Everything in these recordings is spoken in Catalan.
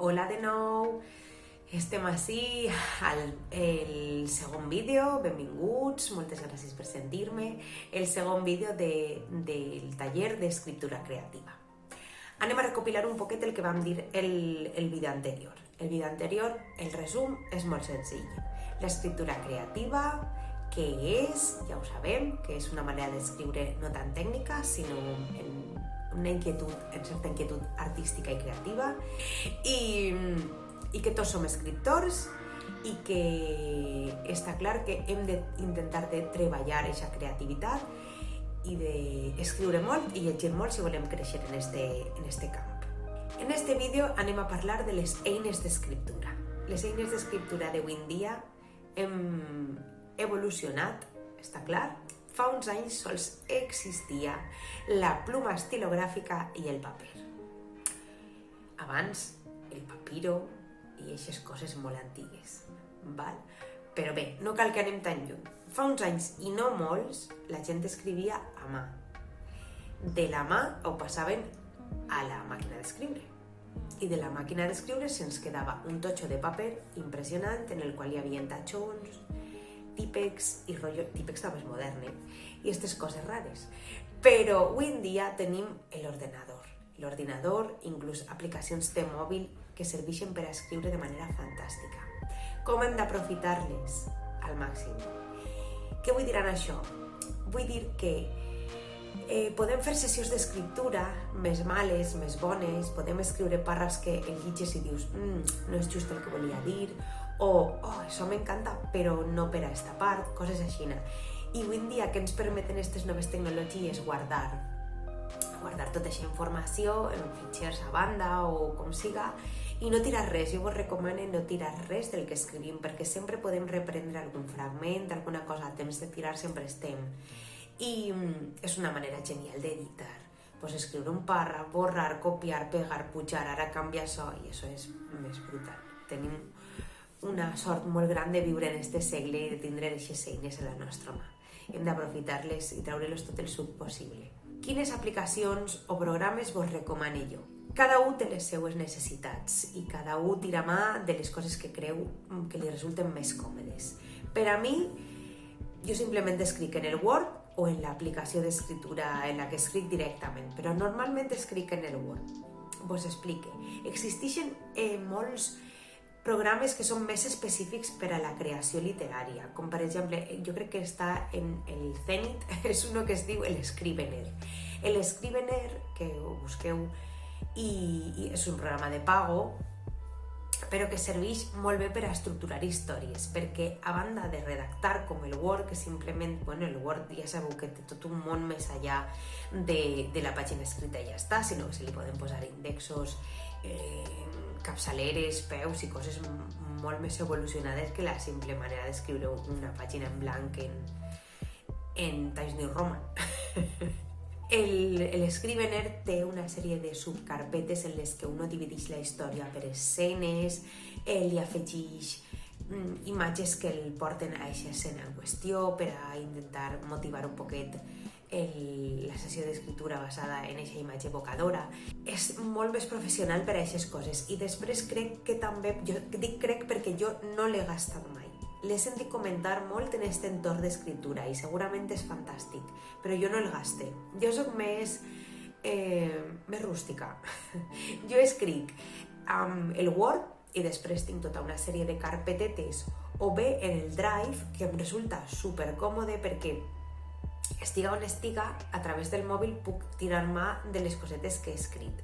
Hola de nou, estem ací el segon vídeo, benvinguts, moltes gràcies per sentir-me, el segon vídeo del taller d'escriptura creativa. Anem a recopilar un poquet el que vam dir el vídeo anterior. El vídeo anterior, el resum és molt senzill. L'escriptura creativa, què és? Ja ho sabem, que és una manera d'escriure no tan tècnica, sinó en certa inquietud artística i creativa, i que tots som escriptors i que està clar que hem d'intentar treballar aquesta creativitat i d'escriure molt i llegir molt si volem créixer en este camp. En este vídeo anem a parlar de les eines d'escriptura. Les eines d'escriptura d'avui en dia hem evolucionat, està clar. Fa uns anys sols existia la pluma estilogràfica i el paper. Abans, el papiro i aquestes coses molt antigues. Val? Però bé, no cal que anem tan lluny. Fa uns anys, i no molts, la gent escrivia a mà. De la mà ho passaven a la màquina d'escriure. I de la màquina d'escriure se'ns quedava un totxo de paper impressionant en el qual hi havia tatxons, típex i rotllo, típex també és modern, i aquestes coses rares. Però avui en dia tenim l'ordinador. L'ordinador, inclús aplicacions de mòbil que serveixen per a escriure de manera fantàstica. Com hem d'aprofitar-les al màxim? Què vull dir amb això? Vull dir que podem fer sessions d'escriptura més males, més bones, podem escriure parres que el llitges i dius no és just el que volia dir, o això m'encanta però no per a esta part, coses així. I avui en dia que ens permeten aquestes noves tecnologies guardar tota aquesta informació en fitxers a banda o com siga i no tirar res. Jo vos recomano no tirar res del que escrivim perquè sempre podem reprendre algun fragment, alguna cosa a temps de tirar sempre estem. I és una manera genial d'editar. Pues escriure un pàrraf, borrar, copiar, pegar, pujar, ara canvia això i això és més brutal. Tenim una sort molt gran de viure en este segle i de tindre aquestes eines a la nostra mà. Hem d'aprofitar-les i treure-los tot el suc possible. Quines aplicacions o programes vos recomano jo? Cada un té les seues necessitats i cada un tira mà de les coses que creu que li resulten més còmodes. Per a mi, jo simplement escric en el Word o en l'aplicació d'escriptura en la que escric directament, però normalment escric en el Word. Vos explique. Existeixen molts programes que són més específics per a la creació literària, com per exemple, jo crec que està en el Zenit, és uno que es diu l'Scrivener. L'Scrivener, que ho busqueu, i és un programa de pago, però que serveix molt bé per a estructurar històries, perquè a banda de redactar com el Word, que simplement, el Word ja sabeu que té tot un món més allà de la pàgina escrita i ja està, sinó que se li poden posar índexos, capçaleres, peus i coses molt més evolucionades que la simple manera d'escriure una pàgina en blanc en Times New Roman. L'Scrivener té una sèrie de subcarpetes en les que uno divideix la història per escenes, li afegeix imatges que el porten a aquesta escena en qüestió per a intentar motivar un poquet la sessió d'escriptura basada en aquesta imatge evocadora. És molt més professional per a aquestes coses i després crec que també, jo dic crec perquè jo no l'he gastat mai. L'he sentit comentar molt en aquest entorn d'escriptura i segurament és fantàstic, però jo no el gaste. Jo soc més rústica. Jo escric amb el Word i després tinc tota una sèrie de carpetetes o bé en el Drive, que em resulta supercòmode perquè estiga on estiga, a través del mòbil puc tirar mà de les cosetes que he escrit.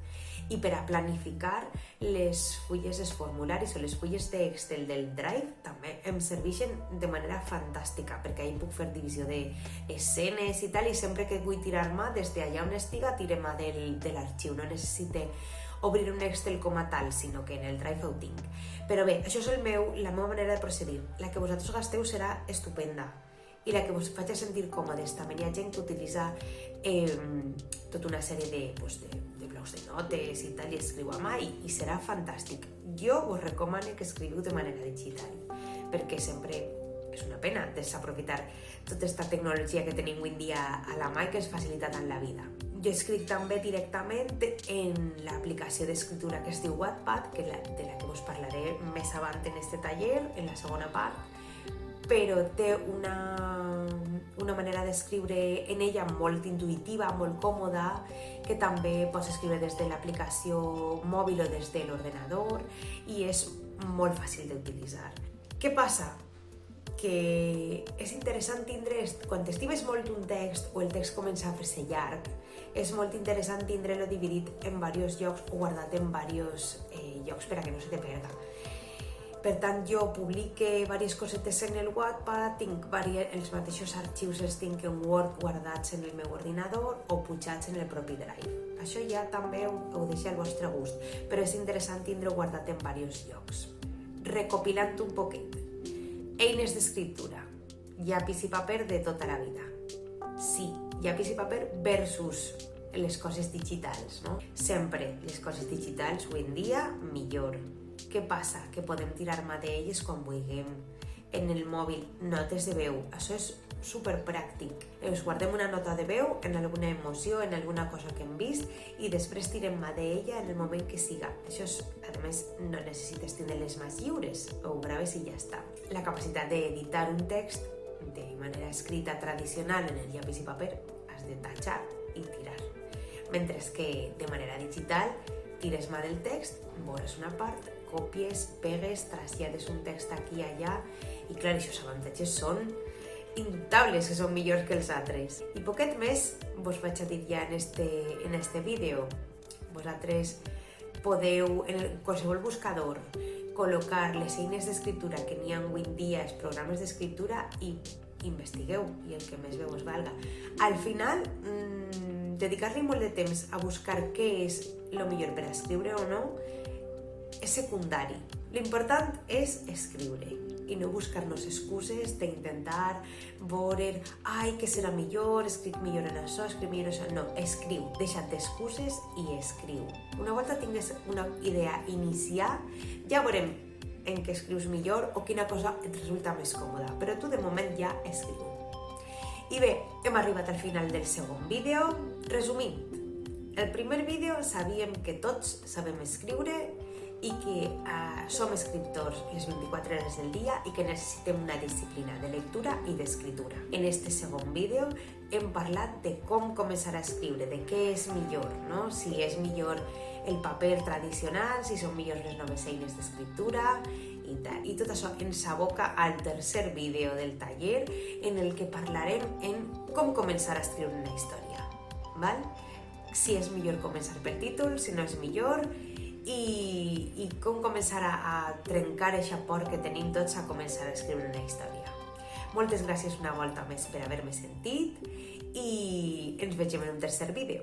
I per a planificar les fulles dels formularis o les fulles d'Excel del Drive també em serveixen de manera fantàstica, perquè ahí puc fer divisió d'escenes i tal, i sempre que vull tirar mà, des d'allà on estiga, tire mà de l'arxiu. No necessite obrir un Excel com a tal, sinó que en el Drive ho tinc. Però bé, això és la meva manera de procedir. La que vosaltres gasteu serà estupenda i la que vos faig sentir còmodes. També hi ha gent que utilitza tota una sèrie de blocs de notes i tal, i escriu a mà i serà fantàstic. Jo vos recomano que escriviu de manera digital, perquè sempre és una pena desaprofitar tota aquesta tecnologia que tenim avui en dia a la mà i que ens facilita tant la vida. Jo escric també directament en l'aplicació d'escriptura que es diu Wattpad, de la que us parlaré més avant en este taller, en la segona part, però té una manera d'escriure en ella molt intuïtiva, molt còmoda, que també pots escriure des de l'aplicació mòbil o des de l'ordenador i és molt fàcil d'utilitzar. Què passa? Que és interessant tindre, quan t'estimes molt un text o el text comença a fer-se llarg, és molt interessant tindre-lo dividit en diversos llocs o guardat en diversos llocs per a que no se te perda. Per tant, jo publique diverses cosetes en el Wattpad, tinc els mateixos arxius els tinc en Word guardats en el meu ordinador o pujats en el propi Drive. Això ja també ho deixo al vostre gust, però és interessant tindre-ho guardat en diversos llocs. Recopilant un poquet. Eines d'escriptura. Llapis i paper de tota la vida. Sí, llapis i paper versus les coses digitals, no? Sempre les coses digitals, avui en dia, millor. Què passa? Que podem tirar-me d'elles quan vulguem. En el mòbil, notes de veu. Això és superpràctic. Ens guardem una nota de veu en alguna emoció, en alguna cosa que hem vist i després tirem-me d'ella en el moment que siga. Això és, a més, no necessites tindre les mans lliures, ho graves i ja està. La capacitat d'editar un text de manera escrita tradicional en el llapis i paper has de tatxar i tirar. Mentre que de manera digital tires mà del text, veuràs una part, copies, pegues, trasllades un text aquí i allà i clar, aquests avantatges són indubtables, que són millors que els altres. I poquet més vos vaig a dir ja en este vídeo. Vosaltres podeu, en qualsevol buscador, col·locar les eines d'escriptura que n'hi ha avui en dia, els programes d'escriptura, i investigueu, i el que més bé us valga. Al final, dedicar-li molt de temps a buscar què és el millor per a escriure o no és secundari. L'important és escriure i no buscar-nos excuses d'intentar veure què serà millor, escric millor en això, escric millor en això. No, escriu, deixa't d'excuses i escriu. Una volta tingues una idea inicial, ja veurem en què escrius millor o quina cosa et resulta més còmoda, però tu de moment ja escriu. I bé, hem arribat al final del segon vídeo. Resumint, el primer vídeo sabíem que tots sabem escriure i que som escriptors les 24 hores del dia i que necessitem una disciplina de lectura i d'escriptura. En este segon vídeo hem parlat de com començar a escriure, de què és millor, no? Si és millor el paper tradicional, si són millors les noves eines d'escriptura i tal. I tot això ens aboca al tercer vídeo del taller en el que parlarem en com començar a escriure una història. Val? Si és millor començar pel títol, si no és millor, i com començar a trencar aquesta por que tenim tots a començar a escriure una història. Moltes gràcies una volta més per haver-me sentit i ens vegem en un tercer vídeo.